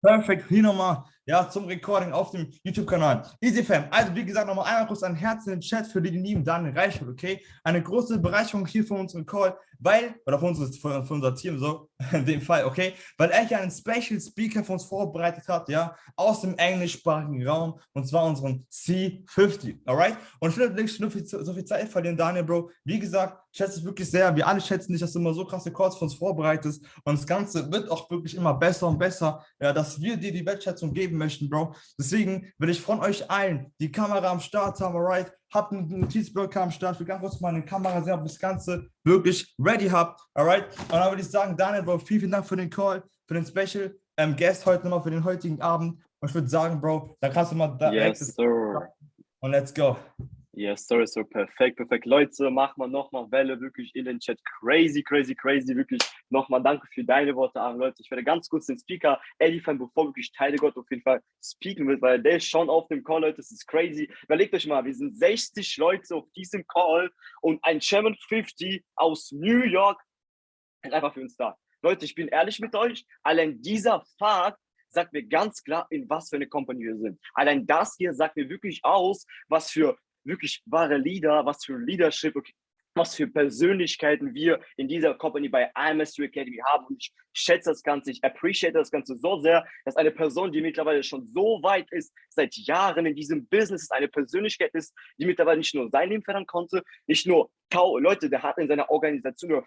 Perfekt, hier nochmal, ja, zum Recording auf dem YouTube-Kanal. Easy Fam, also wie gesagt, nochmal einmal kurz ein Herz in den Chat für die lieben Daniel Reichert, okay? Eine große Bereicherung hier für unseren Call, weil, oder für unser Team so, in dem Fall, okay? Weil er hier einen Special Speaker für uns vorbereitet hat, ja, aus dem englischsprachigen Raum, und zwar unseren C50, alright? Und ich will nicht so viel Zeit verlieren, Daniel, Bro. Wie gesagt, ich schätze es wirklich sehr, wir alle schätzen dich, dass du immer so krasse Calls für uns vorbereitest, und das Ganze wird auch wirklich immer besser und besser, ja, dass wir dir die Wertschätzung geben möchten, Bro. Deswegen will ich von euch allen die Kamera am Start haben, alright? Habt einen Notizblock am Start, wir können kurz mal eine Kamera sehen, ob das Ganze wirklich ready habt, alright? Und dann würde ich sagen, Daniel, Bro, vielen Dank für den Call, für den Special Guest heute nochmal für den heutigen Abend. Und ich würde sagen, Bro, da kannst du mal direkt Yes, sir. Und let's go. Yes, sir, so perfekt. Leute, machen wir nochmal Welle, wirklich in den Chat. Crazy, wirklich. Nochmal danke für deine Worte, Aaron. Leute, ich werde ganz kurz den Speaker edifyen, bevor wirklich Tyethegodd auf jeden Fall speaken wird, weil der ist schon auf dem Call, Leute, das ist crazy. Überlegt euch mal, wir sind 60 Leute auf diesem Call und ein Chairman 50 aus New York ist einfach für uns da. Leute, ich bin ehrlich mit euch, allein dieser Fakt sagt mir ganz klar, in was für eine Company wir sind. Allein das hier sagt mir wirklich aus, was für wirklich wahre Leader, was für Leadership, was für Persönlichkeiten wir in dieser Company bei IMS Academy haben. Und ich schätze das Ganze, ich appreciate das Ganze so sehr, dass eine Person, die mittlerweile schon so weit ist, seit Jahren in diesem Business, eine Persönlichkeit ist, die mittlerweile nicht nur sein Leben verändern konnte, nicht nur Leute, der hat in seiner Organisation nur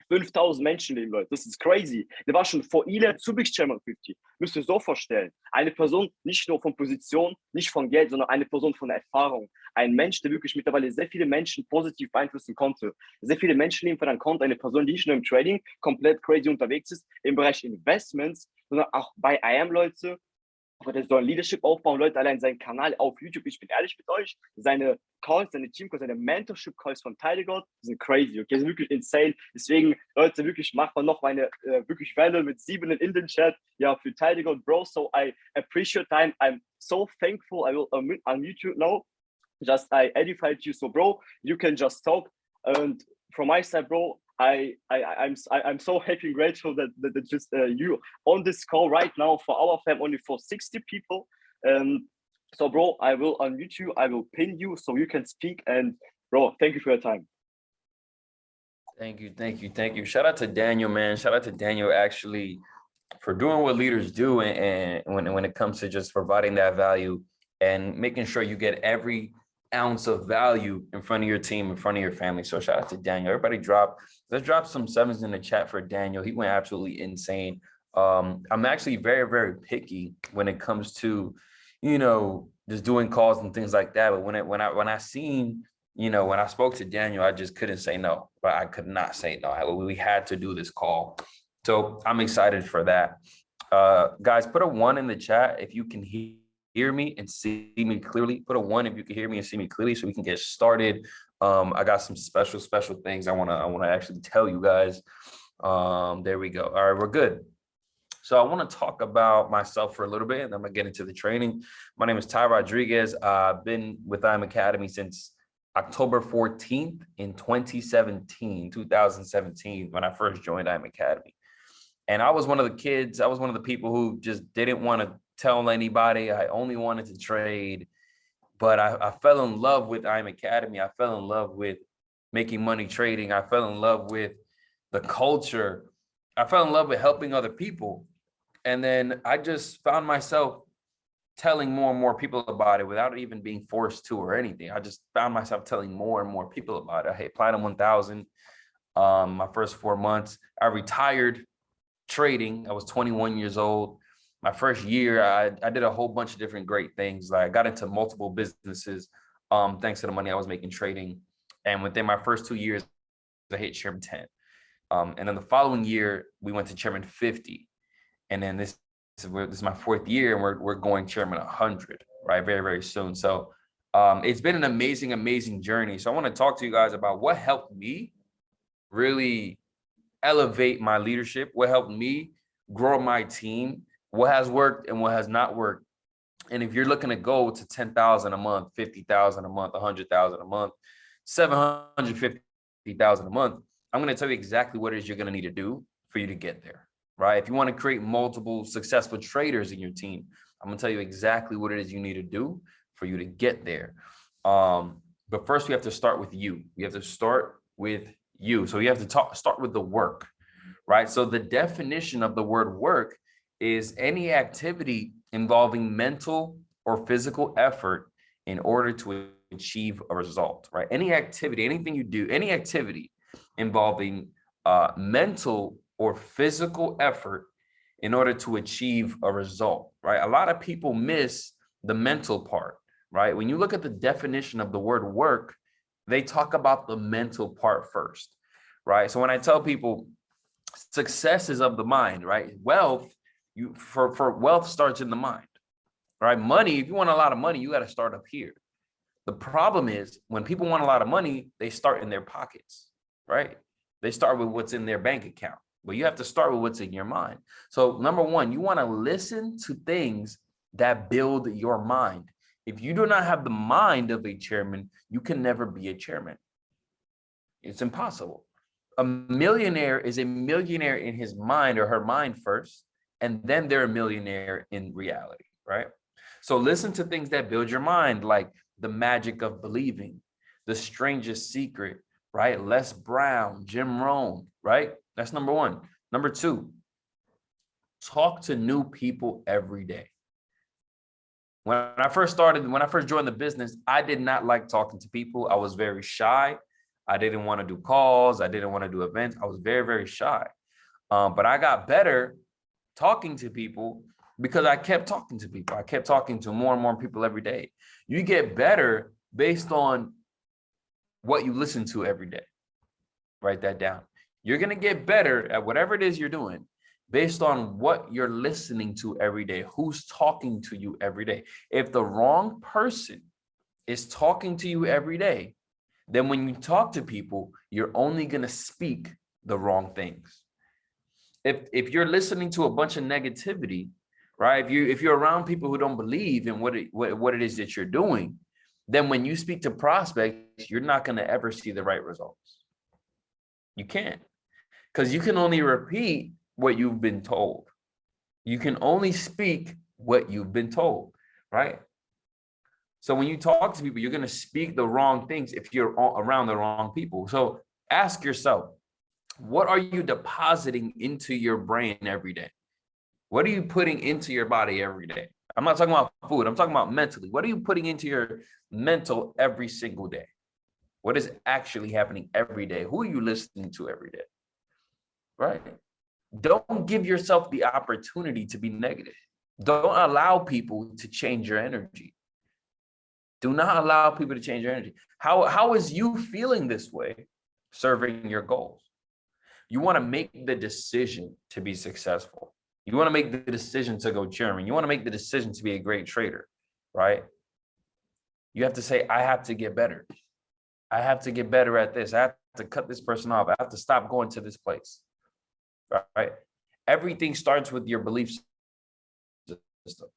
5000 Menschen leben, Leute. Das ist crazy. Der war schon vor Ile zu Big Chairman 50. Müsst ihr so vorstellen. Eine Person, nicht nur von Position, nicht von Geld, sondern eine Person von Erfahrung. Ein Mensch, der wirklich mittlerweile sehr viele Menschen positiv beeinflussen konnte. Sehr viele Menschenleben verändern konnte. Eine Person, die nicht nur im Trading komplett crazy unterwegs ist, im Bereich Investments, sondern auch bei IM, Leute. Aber der soll Leadership aufbauen, Leute, allein seinen Kanal auf YouTube, ich bin ehrlich mit euch, seine Calls, seine Team-Calls, seine Mentorship-Calls von Tyethegodd sind crazy, okay, sind wirklich insane. Deswegen, Leute, wirklich macht man noch meine wirklich Welle mit 7 in den Chat, ja, für Tyethegodd, Bro, so I appreciate time, I'm so thankful, I will unmute you now, just I edified you, so bro, you can just talk, and from my side, bro, I'm so happy and grateful that just you on this call right now for our fam, only for 60 people. So bro, I will unmute you, I will pin you so you can speak, and bro, thank you for your time. Thank you. Shout out to Daniel, man. Shout out to Daniel actually for doing what leaders do, and when it comes to just providing that value and making sure you get every ounce of value in front of your team, in front of your family. So shout out to Daniel. Everybody let's drop some sevens in the chat for Daniel. He went absolutely insane. I'm actually very picky when it comes to, just doing calls and things like that. But when I seen, when I spoke to Daniel, I just couldn't say no. But I could not say no. We had to do this call. So I'm excited for that. Guys, put a 1 in the chat if you can hear me and see me clearly. Put a 1 if you can hear me and see me clearly so we can get started. I got some special things I want to actually tell you guys. There we go. All right, we're good. So I want to talk about myself for a little bit, and then I'm gonna get into the training. My name is Ty Rodriguez. I've been with IM Academy since October 14th in 2017, when I first joined IM Academy. And I was one of the people who just didn't want to tell anybody. I only wanted to trade, but I fell in love with IM Academy. I fell in love with making money trading. I fell in love with the culture. I fell in love with helping other people. And then I just found myself telling more and more people about it without even being forced to or anything. I just found myself telling more and more people about it. I hit Platinum 1000 my first 4 months. I retired trading. I was 21 years old. My first year, I did a whole bunch of different great things. Like I got into multiple businesses thanks to the money I was making trading. And within my first 2 years, I hit Chairman 10. And then the following year, we went to Chairman 50. And then this is my 4th year, and we're going Chairman 100, right? Very soon. So it's been an amazing journey. So I want to talk to you guys about what helped me really elevate my leadership, what helped me grow my team, what has worked and what has not worked. And if you're looking to go to 10,000 a month, 50,000 a month, 100,000 a month, 750,000 a month, I'm going to tell you exactly what it is you're going to need to do for you to get there. right? If you want to create multiple successful traders in your team, I'm gonna tell you exactly what it is you need to do for you to get there. But first we have to start with you. We have to start with you. So you have to start with the work, right? So the definition of the word work is any activity involving mental or physical effort in order to achieve a result, right? Any activity, anything you do, any activity involving mental or physical effort in order to achieve a result, right? A lot of people miss the mental part, right? When you look at the definition of the word work, they talk about the mental part first, right? So when I tell people success is of the mind, right? Wealth, for wealth starts in the mind, right? Money, if you want a lot of money, you got to start up here. The problem is when people want a lot of money, they start in their pockets, right? They start with what's in their bank account, but you have to start with what's in your mind. So number one, you want to listen to things that build your mind. If you do not have the mind of a chairman, you can never be a chairman. It's impossible. A millionaire is a millionaire in his mind or her mind first, and then they're a millionaire in reality, right? So listen to things that build your mind, like The Magic of Believing, The Strangest Secret, right? Les Brown, Jim Rohn, right? That's number one. Number two, talk to new people every day. When I first joined the business, I did not like talking to people. I was very shy. I didn't want to do calls. I didn't want to do events. I was very, very shy. But I got better talking to people because I kept talking to people. I kept talking to more and more people every day. You get better based on what you listen to every day. Write that down. You're going to get better at whatever it is you're doing based on what you're listening to every day, who's talking to you every day. If the wrong person is talking to you every day, then when you talk to people, you're only going to speak the wrong things. If you're listening to a bunch of negativity, right? If you're around people who don't believe in what it is that you're doing, then when you speak to prospects, you're not going to ever see the right results. You can't, because you can only repeat what you've been told. You can only speak what you've been told, right? So when you talk to people, you're going to speak the wrong things if you're around the wrong people. So ask yourself, what are you depositing into your brain every day? What are you putting into your body every day? I'm not talking about food. I'm talking about mentally. What are you putting into your mental every single day? What is actually happening every day? Who are you listening to every day? Right? Don't give yourself the opportunity to be negative. Don't allow people to change your energy. Do not allow people to change your energy. How is you feeling this way serving your goals? You want to make the decision to be successful. You want to make the decision to go chairman. You want to make the decision to be a great trader, right? You have to say, I have to get better. I have to get better at this. I have to cut this person off. I have to stop going to this place, right? Everything starts with your belief system.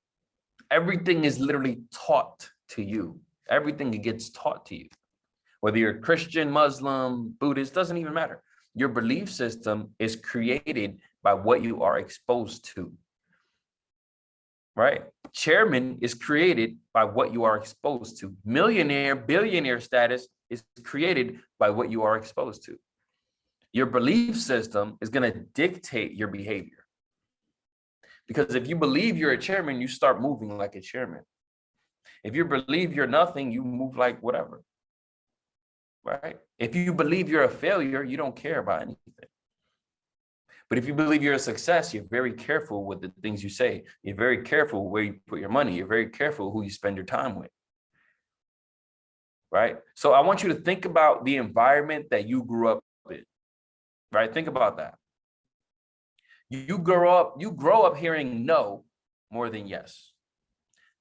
Everything is literally taught to you. Everything gets taught to you. Whether you're Christian, Muslim, Buddhist, doesn't even matter. Your belief system is created by what you are exposed to, right? Chairman is created by what you are exposed to. Millionaire, billionaire status is created by what you are exposed to. Your belief system is going to dictate your behavior. Because if you believe you're a chairman, you start moving like a chairman. If you believe you're nothing, you move like whatever, right? If you believe you're a failure, you don't care about anything. But if you believe you're a success, you're very careful with the things you say. You're very careful where you put your money. You're very careful who you spend your time with, right? So I want you to think about the environment that you grew up in, right? Think about that. You grow up hearing no more than yes.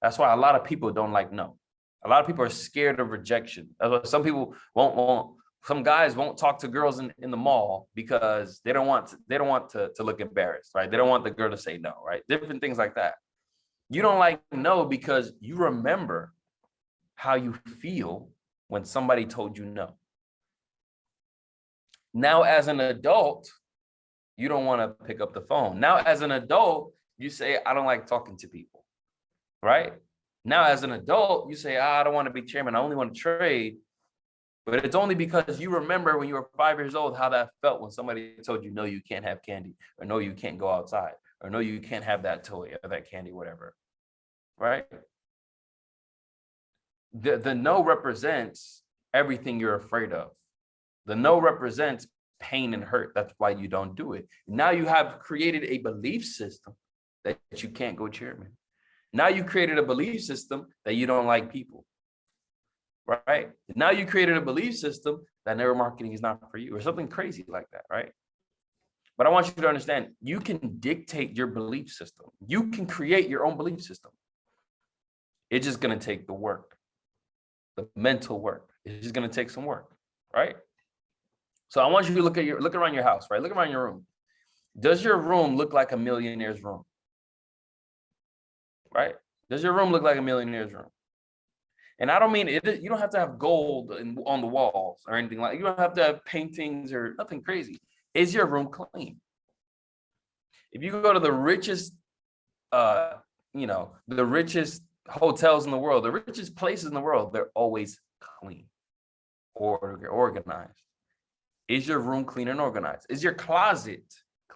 That's why a lot of people don't like no. A lot of people are scared of rejection. Some people some guys won't talk to girls in the mall because they don't want to look embarrassed, right? They don't want the girl to say no, right? Different things like that. You don't like no because you remember how you feel when somebody told you no. Now, as an adult, you don't want to pick up the phone. Now, as an adult, you say, I don't like talking to people, right? Now, as an adult, you say, I don't want to be chairman. I only want to trade. But it's only because you remember when you were 5 years old, how that felt when somebody told you, no, you can't have candy, or no, you can't go outside, or no, you can't have that toy or that candy, whatever, right? The no represents everything you're afraid of. The no represents pain and hurt. That's why you don't do it. Now you have created a belief system that you can't go chairman. Now you created a belief system that you don't like people, right? Now you created a belief system that network marketing is not for you, or something crazy like that, right? But I want you to understand, you can dictate your belief system. You can create your own belief system. It's just going to take the work, the mental work. It's just going to take some work, right? So I want you to look around your house, right? Look around your room. Does your room look like a millionaire's room? Right? Does your room look like a millionaire's room? And I don't mean it. You don't have to have gold on the walls or anything like. You don't have to have paintings or nothing crazy. Is your room clean? If you go to the richest, the richest hotels in the world, the richest places in the world, they're always clean or organized. Is your room clean and organized? Is your closet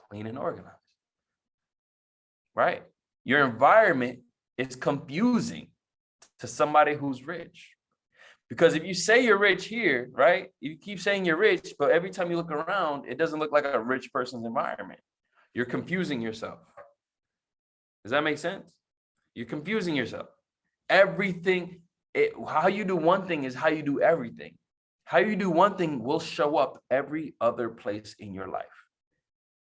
clean and organized? Right? Your environment is confusing to somebody who's rich. Because if you say you're rich here, right? You keep saying you're rich, but every time you look around, it doesn't look like a rich person's environment. You're confusing yourself. Does that make sense? You're confusing yourself. How you do one thing is how you do everything. How you do one thing will show up every other place in your life.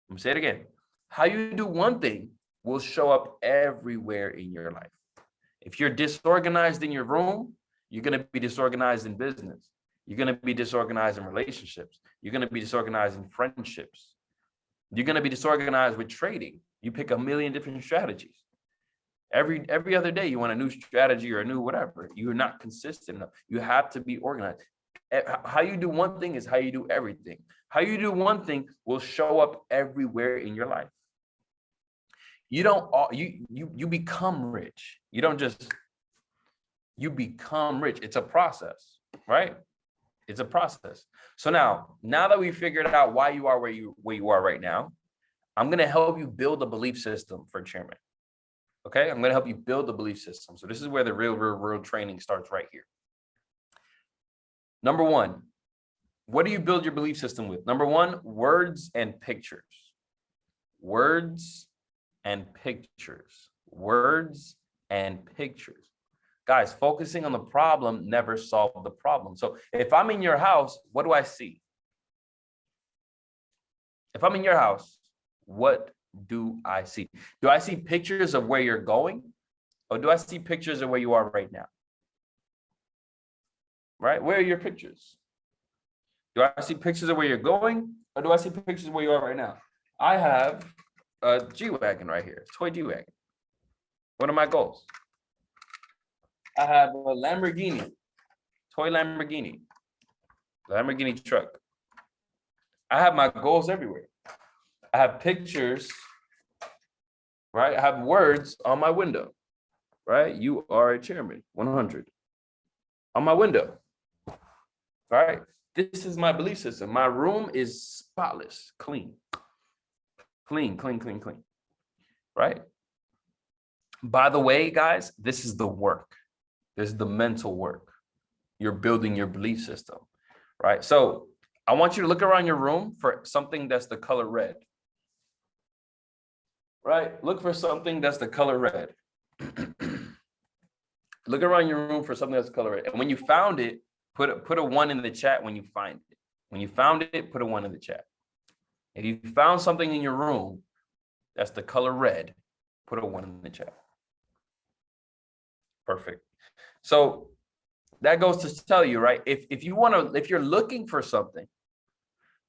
I'm gonna say it again. How you do one thing will show up everywhere in your life. If you're disorganized in your room, you're going to be disorganized in business. You're going to be disorganized in relationships. You're going to be disorganized in friendships. You're going to be disorganized with trading. You pick a million different strategies. Every other day, you want a new strategy or a new whatever. You're not consistent enough. You have to be organized. How you do one thing is how you do everything. How you do one thing will show up everywhere in your life. You become rich. You become rich. It's a process, right? It's a process. So now that we figured out why you are where you are right now, I'm going to help you build a belief system for chairman. Okay? I'm going to help you build the belief system. So this is where the real training starts right here. Number one, what do you build your belief system with? Number one, words and pictures. Words and pictures. Words and pictures. Guys, focusing on the problem never solved the problem. So if I'm in your house, what do I see? If I'm in your house, what do I see? Do I see pictures of where you're going? Or do I see pictures of where you are right now? Right? Where are your pictures? Do I see pictures of where you're going? Or do I see pictures of where you are right now? I have a G-Wagon right here, toy G-Wagon. What are my goals? I have a Lamborghini, toy Lamborghini truck. I have my goals everywhere. I have pictures, right? I have words on my window, right? You are a chairman, 100. On my window, right? This is my belief system. My room is spotless, clean, right? By the way, guys, this is the work. This is the mental work. You're building your belief system, right? So I want you to look around your room for something that's the color red, right? Look for something that's the color red. Look around your room for something that's the color red. And when you found it, put a 1 in the chat when you find it. When you found it, put a 1 in the chat. If you found something in your room that's the color red, put a 1 in the chat. Perfect. So that goes to tell you, right? If you're looking for something,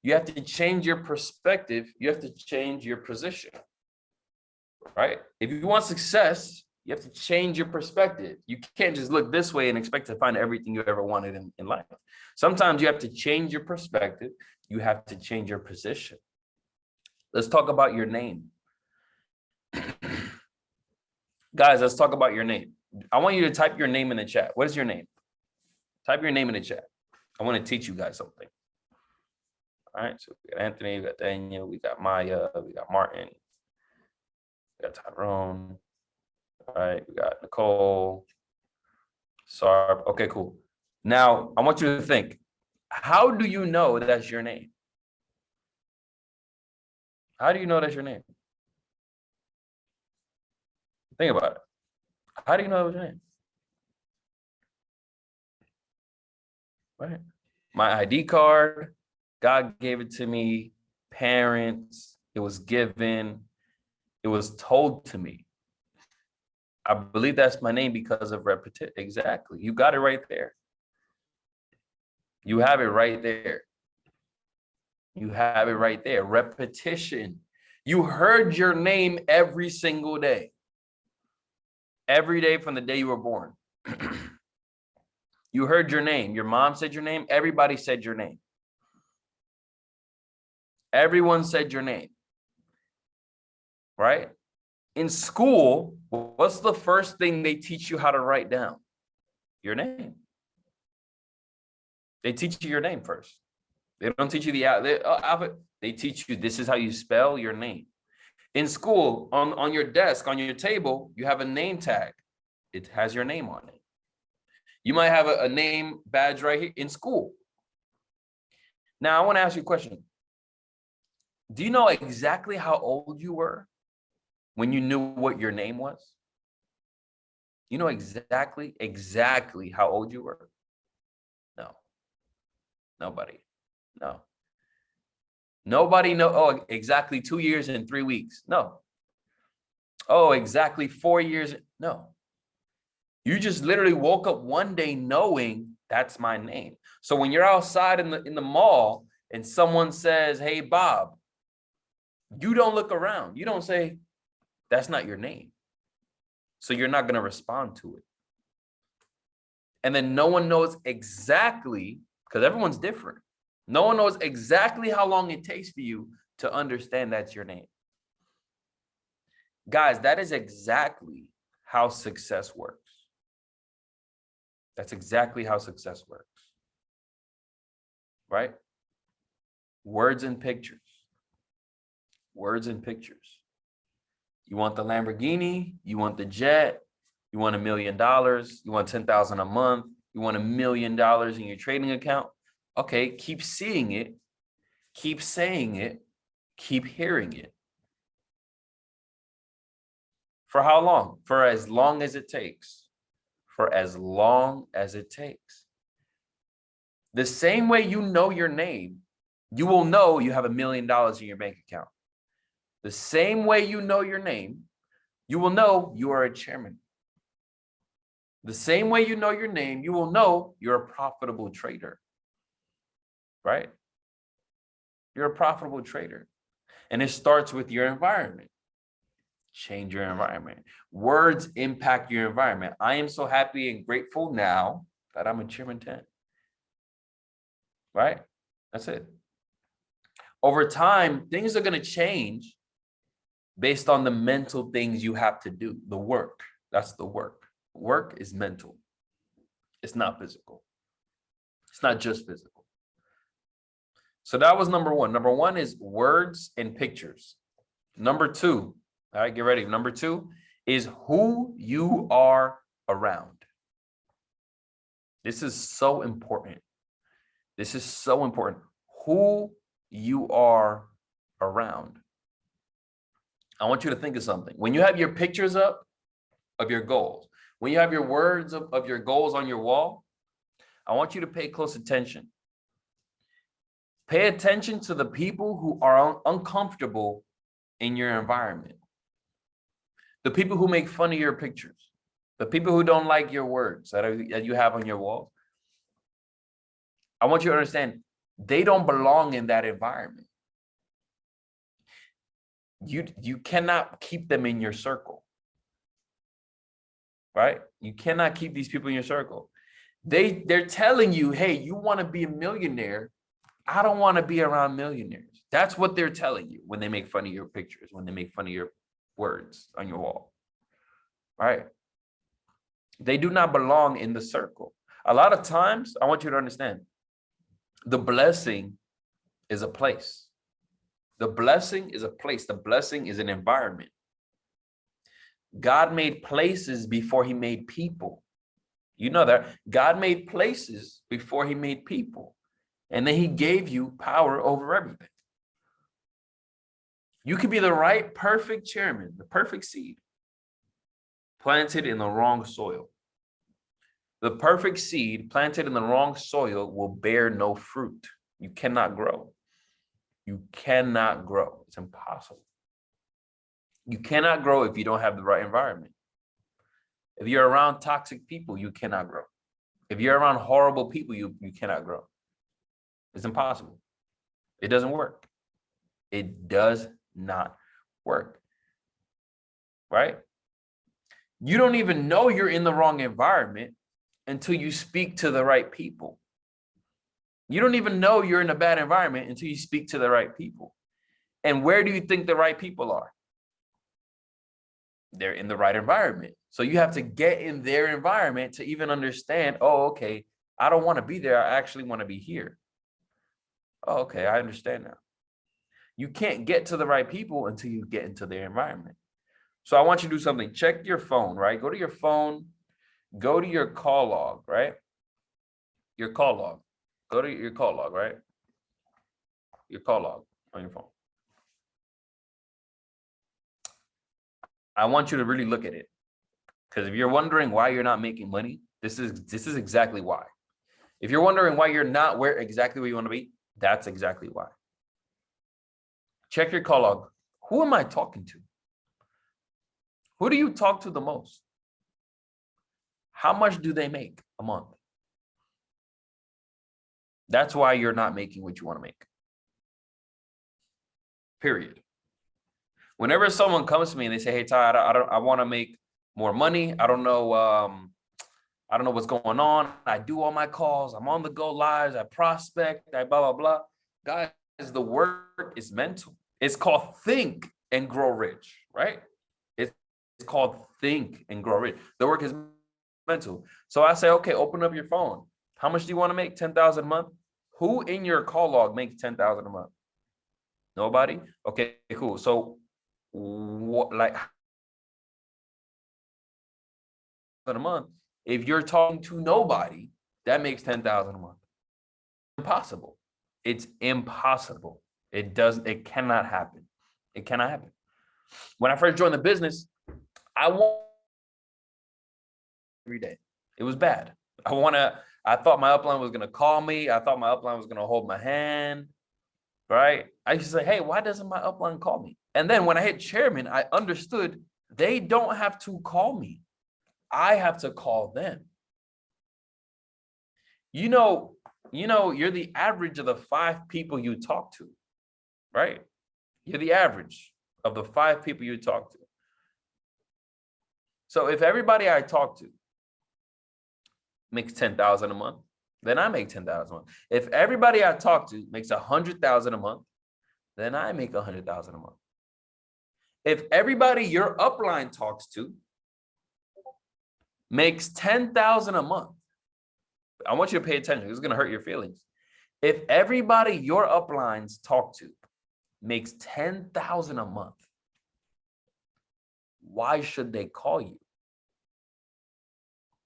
you have to change your perspective. You have to change your position, right? If you want success, you have to change your perspective. You can't just look this way and expect to find everything you ever wanted in life. Sometimes you have to change your perspective. You have to change your position, Let's talk about your name. Guys, let's talk about your name. I want you to type your name in the chat. What is your name? Type your name in the chat. I want to teach you guys something. All right, so we got Anthony, we got Daniel, we got Maya, we got Martin, we got Tyrone. All right, we got Nicole, Sarb. Okay, cool. Now, I want you to think, how do you know that's your name? How do you know that's your name? Think about it. How do you know that was your name? Right? My ID card, God gave it to me, parents, it was given, it was told to me. I believe that's my name because of repetition. Exactly. You got it right there. You have it right there. You have it right there. Repetition. You heard your name every single day. Every day from the day you were born. You heard your name. Your mom said your name. Everybody said your name. Everyone said your name. Right? In school, what's the first thing they teach you how to write down? Your name. They teach you your name first. They don't teach you the alphabet. They teach you this is how you spell your name. In school, on your desk, on your table, you have a name tag. It has your name on it. You might have a name badge right here in school. Now, I want to ask you a question. Do you know exactly how old you were when you knew what your name was? You know exactly how old you were? No. Nobody. No. Nobody know, oh, exactly 2 years and 3 weeks. No. Oh, exactly 4 years. No. You just literally woke up one day knowing that's my name. So when you're outside in the mall and someone says, hey, Bob, you don't look around. You don't say, that's not your name. So you're not going to respond to it. And then no one knows exactly, because everyone's different. No one knows exactly how long it takes for you to understand that's your name. Guys, that is exactly how success works. That's exactly how success works. Right? Words and pictures. Words and pictures. You want the Lamborghini, you want the jet, you want $1 million, you want 10,000 a month, you want $1 million in your trading account. Okay, keep seeing it, keep saying it, keep hearing it. For how long? For as long as it takes. For as long as it takes. The same way you know your name, you will know you have $1 million in your bank account. The same way you know your name, you will know you are a chairman. The same way you know your name, you will know you're a profitable trader. Right? You're a profitable trader. And it starts with your environment. Change your environment. Words impact your environment. I am so happy and grateful now that I'm a Chairman 10. Right? That's it. Over time, things are going to change based on the mental things you have to do. The work. That's the work. Work is mental. It's not physical. It's not just physical. So that was number one. Number one is words and pictures. Number two, all right, get ready. Number two is who you are around. This is so important. This is so important. Who you are around. I want you to think of something. When you have your pictures up of your goals, when you have your words of your goals on your wall, I want you to pay close attention. Pay attention to the people who are uncomfortable in your environment. The people who make fun of your pictures. The people who don't like your words that you have on your walls. I want you to understand, they don't belong in that environment. You cannot keep them in your circle. Right? You cannot keep these people in your circle. They're telling you, hey, you want to be a millionaire, I don't want to be around millionaires. That's what they're telling you when they make fun of your pictures, when they make fun of your words on your wall. Right? They do not belong in the circle. A lot of times, I want you to understand, the blessing is a place. The blessing is a place. The blessing is an environment. God made places before he made people. You know that. God made places before he made people. And then he gave you power over everything. You could be the right, perfect chairman, the perfect seed, planted in the wrong soil. The perfect seed planted in the wrong soil will bear no fruit. You cannot grow. You cannot grow. It's impossible. You cannot grow if you don't have the right environment. If you're around toxic people, you cannot grow. If you're around horrible people, you cannot grow. It's impossible. It doesn't work. It does not work. Right? You don't even know you're in the wrong environment until you speak to the right people. You don't even know you're in a bad environment until you speak to the right people. And where do you think the right people are? They're in the right environment. So you have to get in their environment to even understand, oh, okay, I don't want to be there. I actually want to be here. Oh, okay, I understand now. You can't get to the right people until you get into their environment. So I want you to do something. Check your phone, right? Go to your phone. Go to your call log, right? Your call log. Go to your call log, right? Your call log on your phone. I want you to really look at it. Because if you're wondering why you're not making money, this is exactly why. If you're wondering why you're not exactly where you want to be, that's exactly why. Check your call log. Who am I talking to? Who do you talk to the most? How much do they make a month? That's why you're not making what you want to make. Period. Whenever someone comes to me and they say, "Hey, Ty, I want to make more money. I don't know what's going on. I do all my calls. I'm on the go lives. I prospect. I blah, blah, blah." Guys, the work is mental. It's called think and grow rich, right? It's called think and grow rich. The work is mental. So I say, okay, open up your phone. How much do you want to make? 10,000 a month? Who in your call log makes 10,000 a month? Nobody? Okay, cool. So what, like, a month, if you're talking to nobody, that makes 10,000 a month. Impossible. It's impossible. It cannot happen. It cannot happen. When I first joined the business, I want every day. It was bad. I thought my upline was gonna call me. I thought my upline was gonna hold my hand. Right? I used to say, "Hey, why doesn't my upline call me?" And then when I hit chairman, I understood they don't have to call me. I have to call them. You know, you're the average of the 5 people you talk to, right? You're the average of the 5 people you talk to. So if everybody I talk to makes 10,000 a month, then I make 10,000 a month. If everybody I talk to makes 100,000 a month, then I make 100,000 a month. If everybody your upline talks to makes 10,000 a month, I want you to pay attention. This is going to hurt your feelings. If everybody your uplines talk to makes 10,000 a month, why should they call you?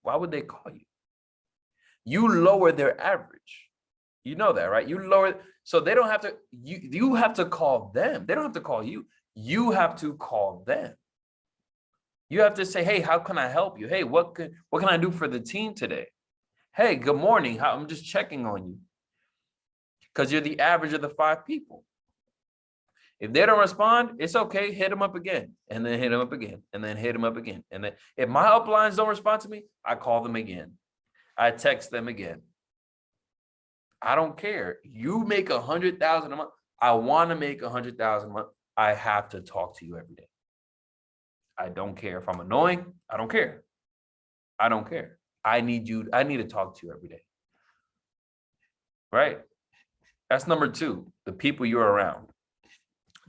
Why would they call you? You lower their average. You know that, right? You lower, so they don't have to, you have to call them. They don't have to call you. You have to call them. You have to say, "Hey, how can I help you? Hey, what can I do for the team today? Hey, good morning. I'm just checking on you." Because you're the average of the 5 people. If they don't respond, it's okay. Hit them up again, and then hit them up again, and then hit them up again. And then if my uplines don't respond to me, I call them again. I text them again. I don't care. You make 100,000 a month. I want to make 100,000 a month. I have to talk to you every day. I don't care if I'm annoying. I don't care. I don't care. I need to talk to you every day. Right? That's number two, the people you're around.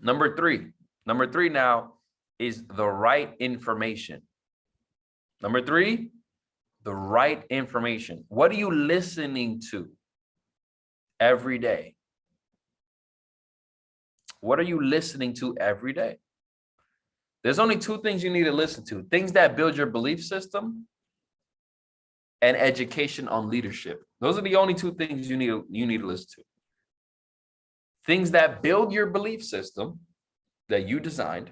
Number three now is the right information. Number three, the right information. What are you listening to every day? What are you listening to every day? There's only two things you need to listen to: things that build your belief system and education on leadership. Those are the only two things you need to listen to. Things that build your belief system that you designed,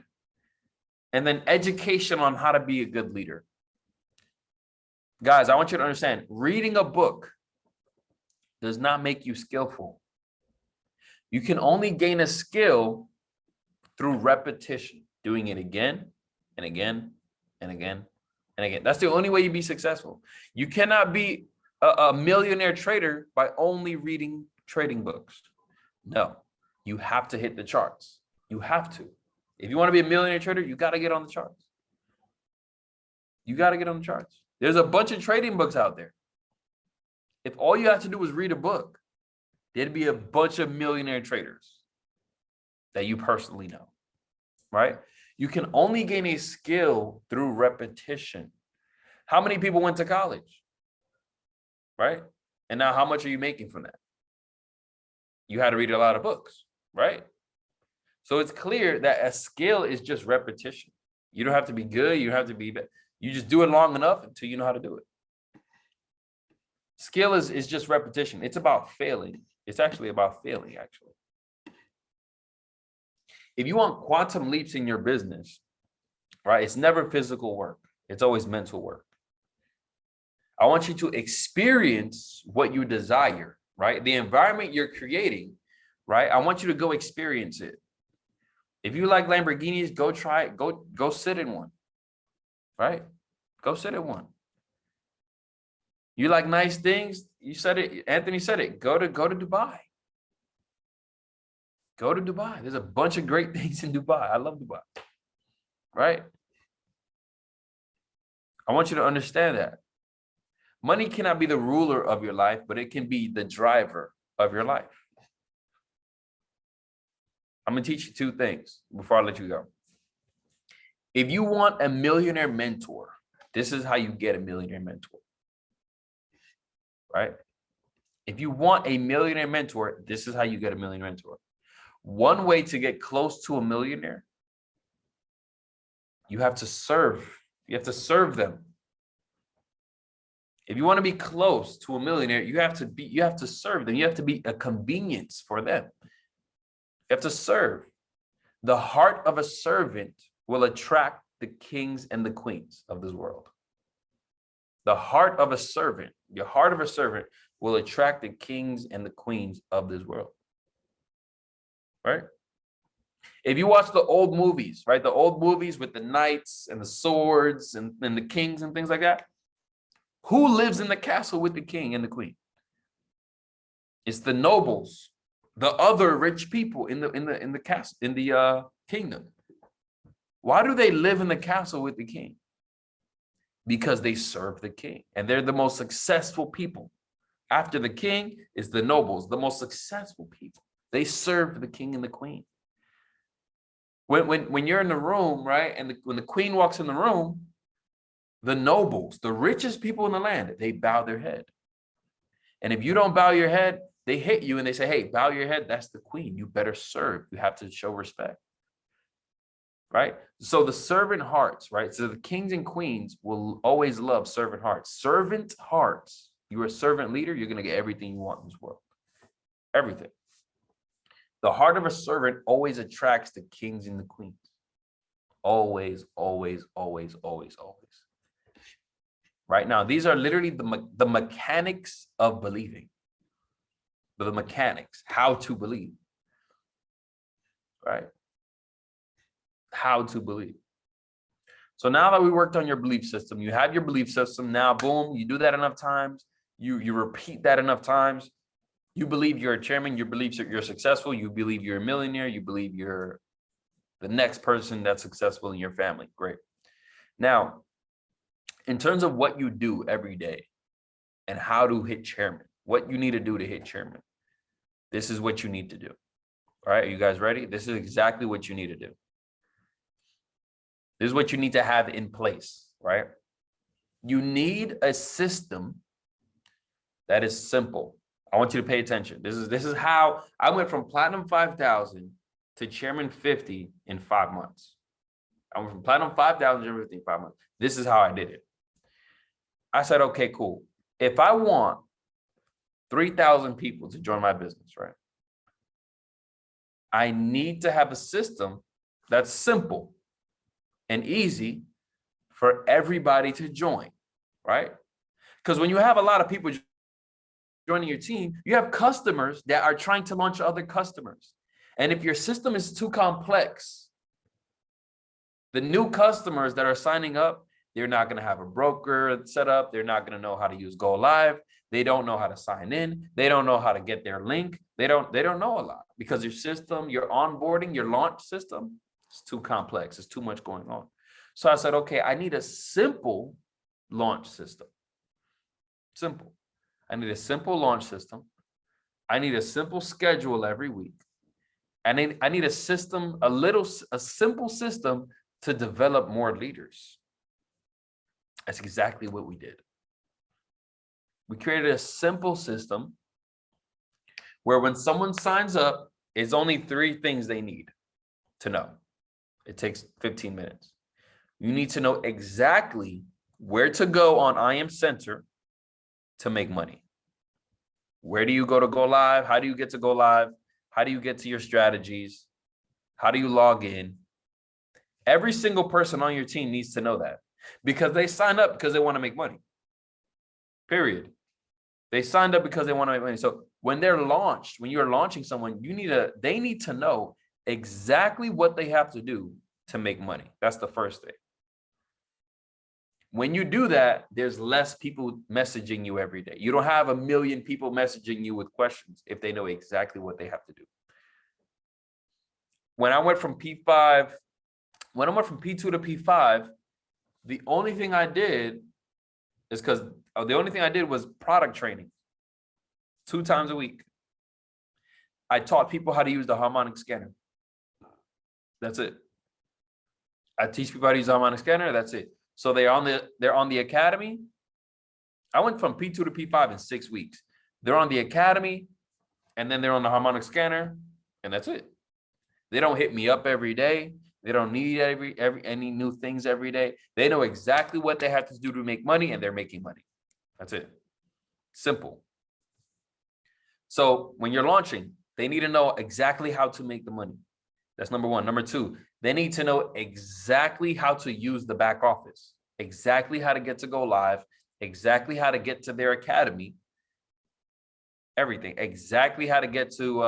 and then education on how to be a good leader. Guys, I want you to understand, reading a book does not make you skillful. You can only gain a skill through repetition, doing it again and again and again and again. That's the only way you be successful. You cannot be a millionaire trader by only reading trading books. No, you have to hit the charts. You have to. If you want to be a millionaire trader, you got to get on the charts. You got to get on the charts. There's a bunch of trading books out there. If all you have to do is read a book, there'd be a bunch of millionaire traders that you personally know, right? You can only gain a skill through repetition. How many people went to college, right? And now how much are you making from that? You had to read a lot of books, right? So it's clear that a skill is just repetition. You don't have to be good. You don't have to be bad. You just do it long enough until you know how to do it. Skill is just repetition. It's about failing. It's actually about failing, actually. If you want quantum leaps in your business, right, it's never physical work. It's always mental work. I want you to experience what you desire, right? The environment you're creating, right? I want you to go experience it. If you like Lamborghinis, go try it. Go sit in one, right? Go sit in one. You like nice things? You said it. Anthony said it. Go to Dubai. Go to Dubai. There's a bunch of great things in Dubai. I love Dubai, right? I want you to understand that. Money cannot be the ruler of your life, but it can be the driver of your life. I'm going to teach you two things before I let you go. If you want a millionaire mentor, this is how you get a millionaire mentor, right? If you want a millionaire mentor, this is how you get a millionaire mentor. One way to get close to a millionaire, you have to serve. You have to serve them. If you want to be close to a millionaire, you have to serve them. You have to be a convenience for them. You have to serve. The heart of a servant will attract the kings and the queens of this world. The heart of a servant, your heart of a servant will attract the kings and the queens of this world. Right? If you watch the old movies, right? The old movies with the knights and the swords and the kings and things like that. Who lives in the castle with the king and the queen? It's the nobles, the other rich people in the castle, in the kingdom. Why do they live in the castle with the king? Because they serve the king, and they're the most successful people. After the king is the nobles, the most successful people. They serve the king and the queen. When you're in the room, right, and when the queen walks in the room, the nobles, the richest people in the land, they bow their head. And if you don't bow your head, they hit you and they say, hey, bow your head. That's the queen. You better serve. You have to show respect. Right? So the servant hearts, right? So the kings and queens will always love servant hearts. Servant hearts. You're a servant leader, you're going to get everything you want in this world. Everything. The heart of a servant always attracts the kings and the queens. Always, always, always, always, always. Right now, these are literally the mechanics of believing. The mechanics, how to believe. Right? How to believe. So now that we worked on your belief system, you have your belief system. Now, boom, you do that enough times. You repeat that enough times. You believe you're a chairman. You believe you're successful. You believe you're a millionaire. You believe you're the next person that's successful in your family. Great. Now, in terms of what you do every day and how to hit chairman, what you need to do to hit chairman. This is what you need to do. All right, are you guys ready? This is exactly what you need to do. This is what you need to have in place, right? You need a system that is simple. I want you to pay attention. This is how I went from Platinum 5,000 to Chairman 50 in 5 months. I went from Platinum 5,000 to Chairman 50 in 5 months. This is how I did it. I said, okay, cool. If I want 3,000 people to join my business, right? I need to have a system that's simple and easy for everybody to join, right? Because when you have a lot of people joining your team, you have customers that are trying to launch other customers. And if your system is too complex, the new customers that are signing up, they're not going to have a broker set up. They're not going to know how to use Go Live. They don't know how to sign in. They don't know how to get their link. They don't know a lot because your system, your onboarding, your launch system is too complex. It's too much going on. So I said, okay, I need a simple launch system. Simple. I need a simple launch system. I need a simple schedule every week. And I need a system, a simple system to develop more leaders. That's exactly what we did. We created a simple system where when someone signs up, it's only 3 things they need to know. It takes 15 minutes. You need to know exactly where to go on IM Center to make money. Where do you go to go live? How do you get to go live? How do you get to your strategies? How do you log in? Every single person on your team needs to know that because they sign up because they want to make money. Period. They signed up because they want to make money. So when they're launched, when you're launching someone, they need to know exactly what they have to do to make money. That's the first thing. When you do that, there's less people messaging you every day. You don't have 1 million people messaging you with questions if they know exactly what they have to do. When I went from P2 to P5, the only thing I did was product training 2 times a week. I taught people how to use the harmonic scanner. That's it. I teach people how to use the harmonic scanner. That's it. So they're on the academy. I went from P2 to P5 in 6 weeks. They're on the academy, and then they're on the harmonic scanner, and that's it. They don't hit me up every day. They don't need any new things every day. They know exactly what they have to do to make money, and they're making money. That's it. Simple. So when you're launching, they need to know exactly how to make the money. That's number 1. Number 2, they need to know exactly how to use the back office, exactly how to get to go live, exactly how to get to their academy, everything, exactly how to get to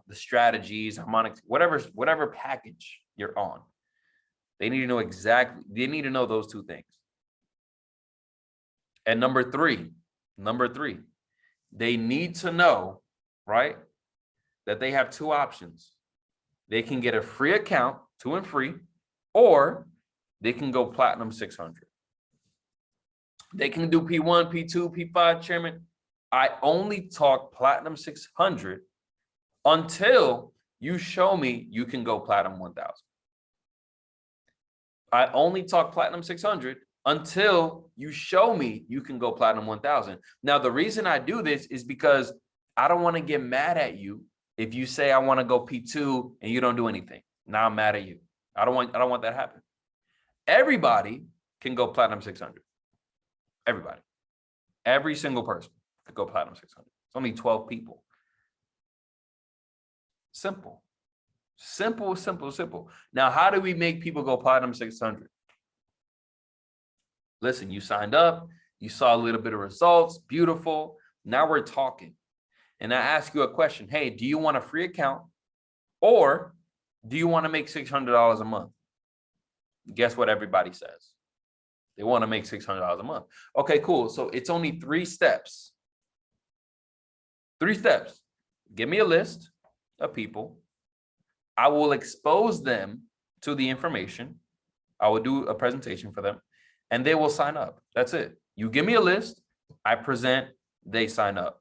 the strategies, harmonics, whatever package you're on. They need to know they need to know those 2 things. And number three, they need to know, right, that they have 2 options. They can get a free account, 2 and free, or they can go Platinum 600. They can do P1, P2, P5, Chairman. I only talk Platinum 600 until you show me you can go Platinum 1000. I only talk Platinum 600 until you show me you can go Platinum 1000. Now, the reason I do this is because I don't want to get mad at you if you say I want to go P2 and you don't do anything. Now I'm mad at you. I don't want that to happen. Everybody can go Platinum 600. Everybody. Every single person could go Platinum 600. It's only 12 people. Simple. Simple, simple, simple. Now, how do we make people go Platinum 600? Listen, you signed up, you saw a little bit of results, beautiful. Now we're talking. And I ask you a question. Hey, do you want a free account or do you want to make $600 a month? Guess what everybody says? They want to make $600 a month. Okay, cool. So it's only 3 steps. 3 steps. Give me a list of people. I will expose them to the information. I will do a presentation for them and they will sign up. That's it. You give me a list, I present, they sign up.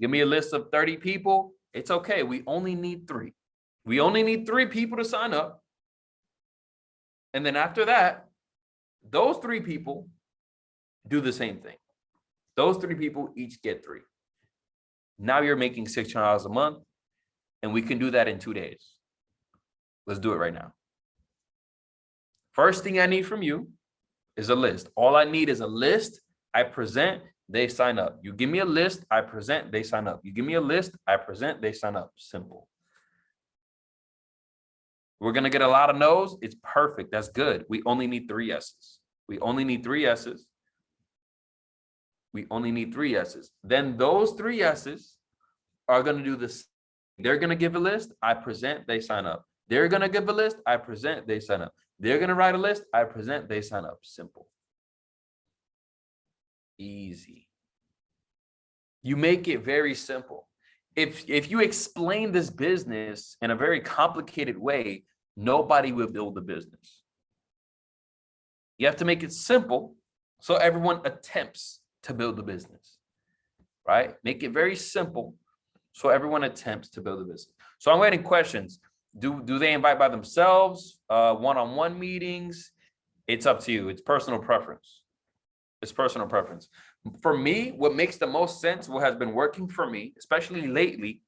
Give me a list of 30 people, It's okay. We only need 3. We only need 3 people to sign up. And then after that, those 3 people do the same thing. Those 3 people each get 3. Now you're making $600 a month, and we can do that in 2 days. Let's do it right now. First thing I need from you is a list. All I need is a list. I present, they sign up. You give me a list, I present, they sign up. You give me a list, I present, they sign up. Simple. We're going to get a lot of no's. It's perfect. That's good. We only need 3 yeses. We only need 3 yeses. We only need 3 yeses. Then those 3 yeses are going to do this. They're going to give a list. I present, they sign up. They're going to give a list. I present, they sign up. They're going to write a list. I present, they sign up. Simple. Easy. You make it very simple. If you explain this business in a very complicated way, nobody will build the business. You have to make it simple so everyone attempts to build the business, right? Make it very simple so everyone attempts to build a business. So I'm waiting questions. Do they invite by themselves, one-on-one meetings? It's up to you. It's personal preference. It's personal preference. For me, what makes the most sense, what has been working for me, especially lately,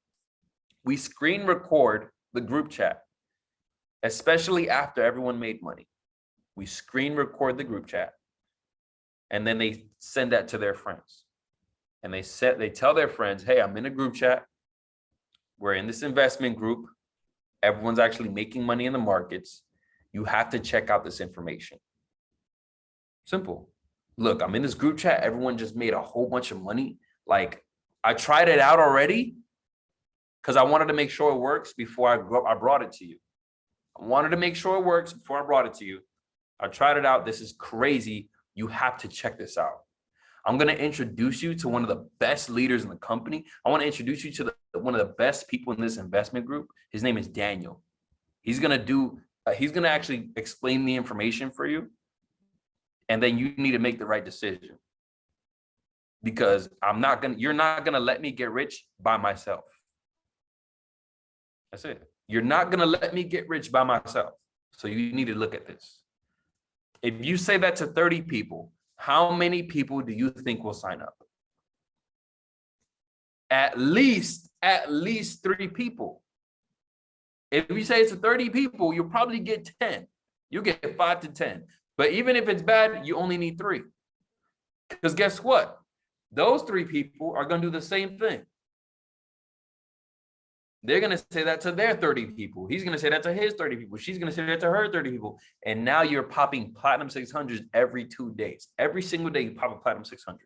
we screen record the group chat, especially after everyone made money. We screen record the group chat, and then they send that to their friends. And they tell their friends, hey, I'm in a group chat. We're in this investment group. Everyone's actually making money in the markets. You have to check out this information. Simple. Look, I'm in this group chat. Everyone just made a whole bunch of money. Like, I tried it out already because I wanted to make sure it works before I brought it to you. I wanted to make sure it works before I brought it to you. I tried it out. This is crazy. You have to check this out. I'm going to introduce you to one of the best leaders in the company. I want to introduce you to one of the best people in this investment group. His name is Daniel. He's going to actually explain the information for you. And then you need to make the right decision, because you're not going to let me get rich by myself. That's it. You're not going to let me get rich by myself. So you need to look at this. If you say that to 30 people, how many people do you think will sign up? At least 3 people. If you say it's to 30 people, you'll probably get 10. You'll get 5 to 10. But even if it's bad, you only need 3. Because guess what? Those 3 people are going to do the same thing. They're going to say that to their 30 people. He's going to say that to his 30 people. She's going to say that to her 30 people. And now you're popping Platinum 600s every 2 days. Every single day you pop a Platinum 600.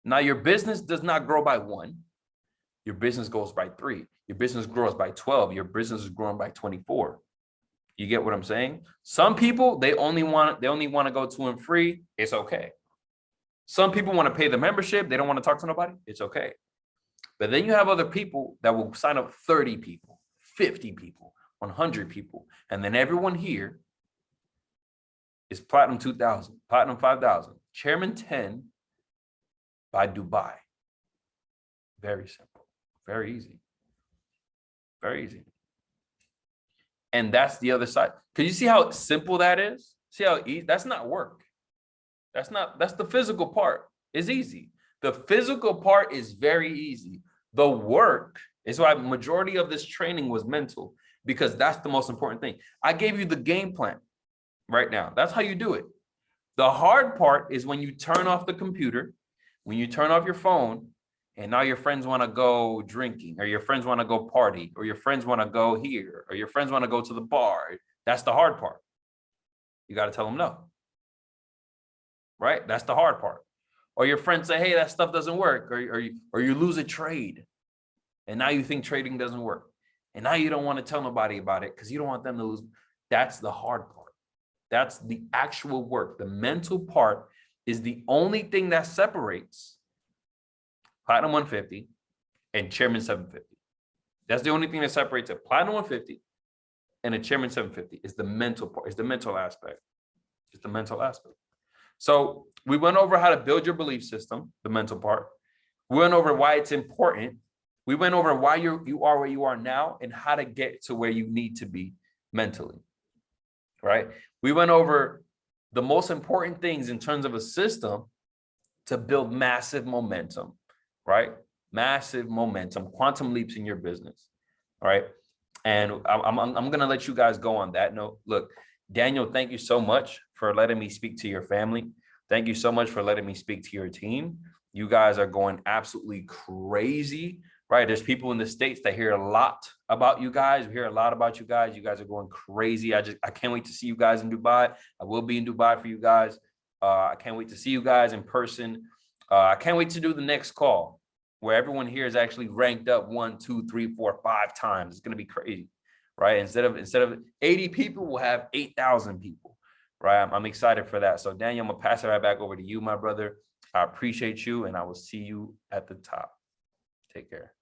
Now your business does not grow by 1. Your business goes by 3. Your business grows by 12. Your business is growing by 24. You get what I'm saying? Some people, they only want to go to and free. It's okay. Some people want to pay the membership. They don't want to talk to nobody. It's okay. But then you have other people that will sign up 30 people, 50 people, 100 people. And then everyone here is Platinum 2000, Platinum 5000, Chairman 10 by Dubai. Very simple. Very easy. Very easy. And that's the other side. Can you see how simple that is? See how easy? That's not work. That's the physical part. It's easy. The physical part is very easy. The work is why majority of this training was mental, because that's the most important thing. I gave you the game plan right now. That's how you do it. The hard part is when you turn off the computer, when you turn off your phone, and now your friends want to go drinking, or your friends want to go party, or your friends want to go here, or your friends want to go to the bar. That's the hard part. You got to tell them no. Right? That's the hard part. Or your friends say, hey, that stuff doesn't work, or you lose a trade. And now you think trading doesn't work. And now you don't want to tell nobody about it because you don't want them to lose. That's the hard part. That's the actual work. The mental part is the only thing that separates Platinum 150 and Chairman 750. That's the only thing that separates a Platinum 150 and a Chairman 750 is the mental part, is the mental aspect. It's the mental aspect. So we went over how to build your belief system, the mental part. We went over why it's important We went over why you are where you are now and how to get to where you need to be mentally, right? We went over the most important things in terms of a system to build massive momentum, right? Massive momentum, quantum leaps in your business, right? And I'm gonna let you guys go on that note. Look, Daniel, thank you so much for letting me speak to your family. Thank you so much for letting me speak to your team. You guys are going absolutely crazy, right? There's people in the States that hear a lot about you guys. We hear a lot about you guys. You guys are going crazy. I can't wait to see you guys in Dubai. I will be in Dubai for you guys. I can't wait to see you guys in person. I can't wait to do the next call where everyone here is actually ranked up 1, 2, 3, 4, 5 times. It's going to be crazy, right? Instead of 80 people, we'll have 8,000 people, right? I'm excited for that. So Daniel, I'm gonna pass it right back over to you, my brother. I appreciate you, and I will see you at the top. Take care.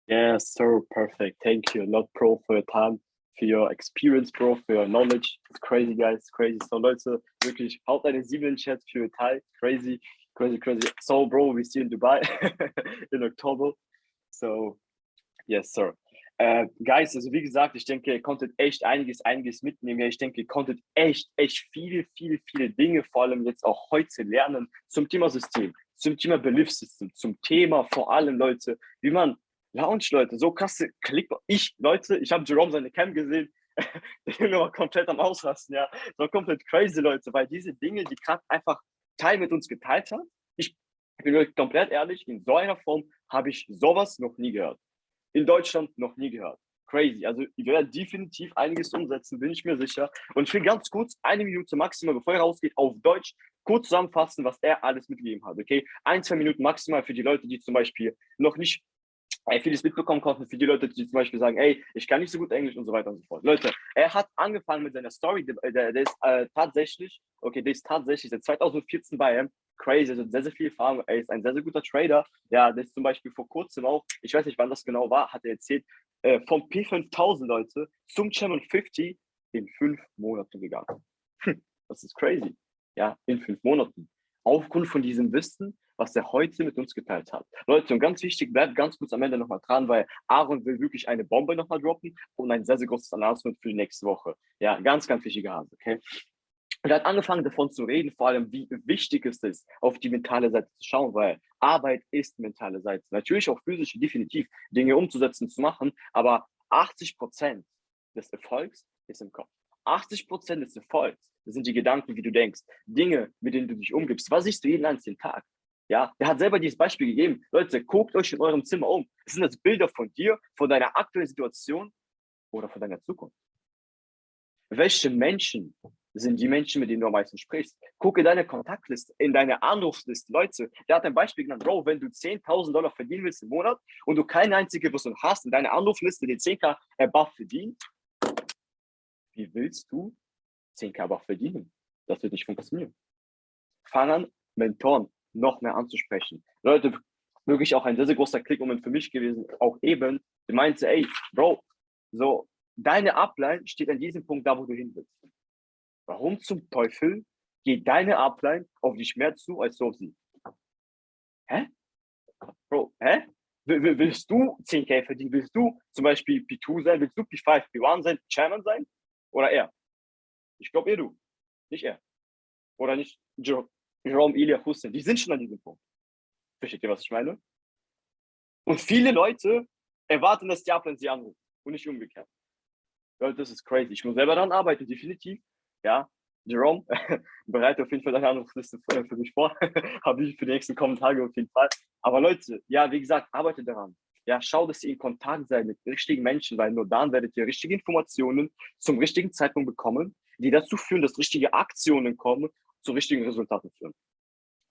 Yes, sir. Perfect. Thank you a lot, Bro, for your time, for your experience, Bro, for your knowledge. It's crazy, guys. It's crazy. So, Leute, wirklich, haut eine 7 in den Chat für Teil. Crazy, crazy, crazy. So, Bro, we see you in Dubai in October. So, yes, sir. Guys, also wie gesagt, ich denke, ihr konntet echt einiges mitnehmen. Ich denke, ihr konntet echt viele Dinge, vor allem jetzt auch heute lernen zum Thema System, zum Thema Belief System, zum Thema vor allem, Leute, wie man Lounge, Leute, so krasse Klick. Leute, ich habe Jerome seine Cam gesehen, der Junge war komplett am Ausrasten, ja. So komplett crazy, Leute, weil diese Dinge, die gerade einfach Teil mit uns geteilt hat, ich bin wirklich komplett ehrlich, in so einer Form habe ich sowas noch nie gehört. In Deutschland noch nie gehört. Crazy. Also ich werde definitiv einiges umsetzen, bin ich mir sicher. Und ich will ganz kurz, 1 Minute maximal, bevor er rausgeht, auf Deutsch kurz zusammenfassen, was er alles mitgegeben hat. Okay? 1, 2 Minuten maximal für die Leute, die zum Beispiel noch nicht vieles mitbekommen konnten, für die Leute, die zum Beispiel sagen, ey, ich kann nicht so gut Englisch und so weiter und so fort. Leute, er hat angefangen mit seiner Story, der ist tatsächlich seit 2014 bei ihm. Crazy, also sehr viel Erfahrung. Er ist ein sehr guter Trader. Ja, das ist zum Beispiel vor kurzem auch, ich weiß nicht, wann das genau war, hat er erzählt, vom P5000, Leute, zum C50 in 5 Monaten gegangen. Das ist crazy. Ja, in 5 Monaten. Aufgrund von diesem Wissen, was er heute mit uns geteilt hat. Leute, und ganz wichtig, bleibt ganz kurz am Ende nochmal dran, weil Aaron will wirklich eine Bombe nochmal droppen und ein sehr großes Announcement für die nächste Woche. Ja, ganz wichtiger Hase, okay? Und er hat angefangen davon zu reden, vor allem wie wichtig es ist, auf die mentale Seite zu schauen, weil Arbeit ist mentale Seite. Natürlich auch physische, definitiv Dinge umzusetzen, zu machen, aber 80% des Erfolgs ist im Kopf. 80% des Erfolgs, das sind die Gedanken, wie du denkst, Dinge, mit denen du dich umgibst. Was siehst du jeden einzelnen Tag? Ja, der hat selber dieses Beispiel gegeben. Leute, guckt euch in eurem Zimmer um. Das sind jetzt Bilder von dir, von deiner aktuellen Situation oder von deiner Zukunft. Welche Menschen sind die Menschen, mit denen du am meisten sprichst? Gucke deine Kontaktliste, in deine Anrufsliste. Leute, der hat ein Beispiel genannt, Bro, wenn du $10.000 verdienen willst im Monat und du keine einzige Person hast in deiner Anrufliste, die 10.000 above verdient, wie willst du 10.000 above verdienen? Das wird nicht funktionieren. Fang an, Mentoren noch mehr anzusprechen. Leute, wirklich auch ein sehr großer Klickmoment für mich gewesen, auch eben, der meinte, ey, Bro, so, deine Upline steht an diesem Punkt da, wo du hin willst. Warum zum Teufel geht deine Upline auf dich mehr zu, als auf sie? Hä? Bro, hä? Willst du 10.000 verdienen? Willst du zum Beispiel P2 sein? Willst du P5, P1 sein, Chairman sein? Oder er? Ich glaube du, nicht er. Oder nicht Jerome, Ilya, Hussein. Die sind schon an diesem Punkt. Versteht ihr, was ich meine? Und viele Leute erwarten, dass die Upline sie anruft und nicht umgekehrt. Leute, das ist crazy. Ich muss selber daran arbeiten, definitiv. Ja, Jerome, bereite auf jeden Fall deine Anrufliste für mich vor. Habe ich für die nächsten kommenden Tage auf jeden Fall. Aber Leute, ja, wie gesagt, arbeitet daran. Ja, schau, dass ihr in Kontakt seid mit richtigen Menschen, weil nur dann werdet ihr richtige Informationen zum richtigen Zeitpunkt bekommen, die dazu führen, dass richtige Aktionen kommen, zu richtigen Resultaten führen.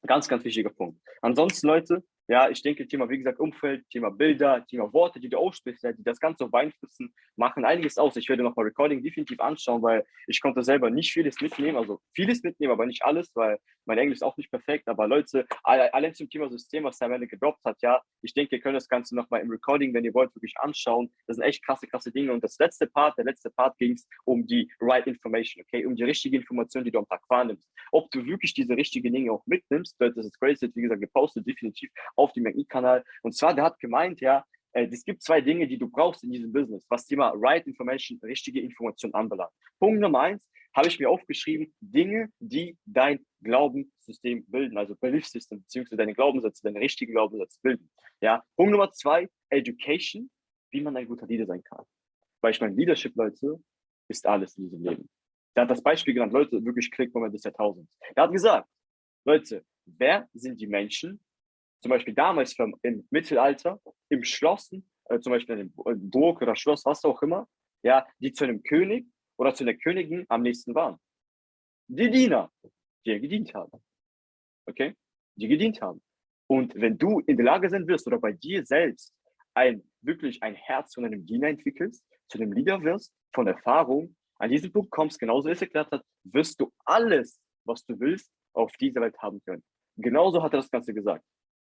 Ganz wichtiger Punkt. Ansonsten, Leute, ja, ich denke, Thema, wie gesagt, Umfeld, Thema Bilder, Thema Worte, die du aussprichst, die das Ganze beeinflussen, machen einiges aus. Ich werde nochmal Recording definitiv anschauen, weil ich konnte selber nicht vieles mitnehmen, also vieles mitnehmen, aber nicht alles, weil mein Englisch ist auch nicht perfekt. Aber Leute, allein zum Thema System, was der am Ende gedroppt hat, ja, ich denke, ihr könnt das Ganze nochmal im Recording, wenn ihr wollt, wirklich anschauen. Das sind echt krasse Dinge. Und der letzte Part ging es um die right information, okay, um die richtige Information, die du am Tag wahrnimmst. Ob du wirklich diese richtigen Dinge auch mitnimmst, das ist crazy, wie gesagt, gepostet, definitiv auf dem Kanal. Und zwar, der hat gemeint, ja, es gibt 2 Dinge, die du brauchst in diesem Business, was Thema Right Information, richtige Information anbelangt. Punkt Nummer 1 habe ich mir aufgeschrieben, Dinge, die dein Glaubenssystem bilden, also Belief System, beziehungsweise deine Glaubenssätze, deine richtigen Glaubenssätze bilden. Ja, Punkt Nummer 2, Education, wie man ein guter Leader sein kann. Weil ich meine, Leadership, Leute, ist alles in diesem Leben. Der hat das Beispiel genannt, Leute, wirklich Klickmoment des Jahrtausends. Er hat gesagt, Leute, wer sind die Menschen, zum Beispiel damals im Mittelalter, im Schlossen, zum Beispiel in einem Burg oder Schloss, was auch immer, ja, die zu einem König oder zu einer Königin am nächsten waren? Die Diener, die gedient haben. Okay? Die gedient haben. Und wenn du in der Lage sein wirst oder bei dir selbst wirklich ein Herz von einem Diener entwickelst, zu einem Leader wirst, von Erfahrung, an diesen Punkt kommst, genauso wie es erklärt hat, wirst du alles, was du willst, auf dieser Welt haben können. Genauso hat er das Ganze gesagt.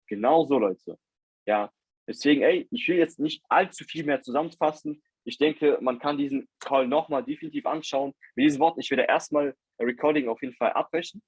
Genauso, Leute. Ja, deswegen, ich will jetzt nicht allzu viel mehr zusammenfassen. Ich denke, man kann diesen Call nochmal definitiv anschauen. Mit diesen Worten, ich werde erstmal Recording auf jeden Fall abbrechen.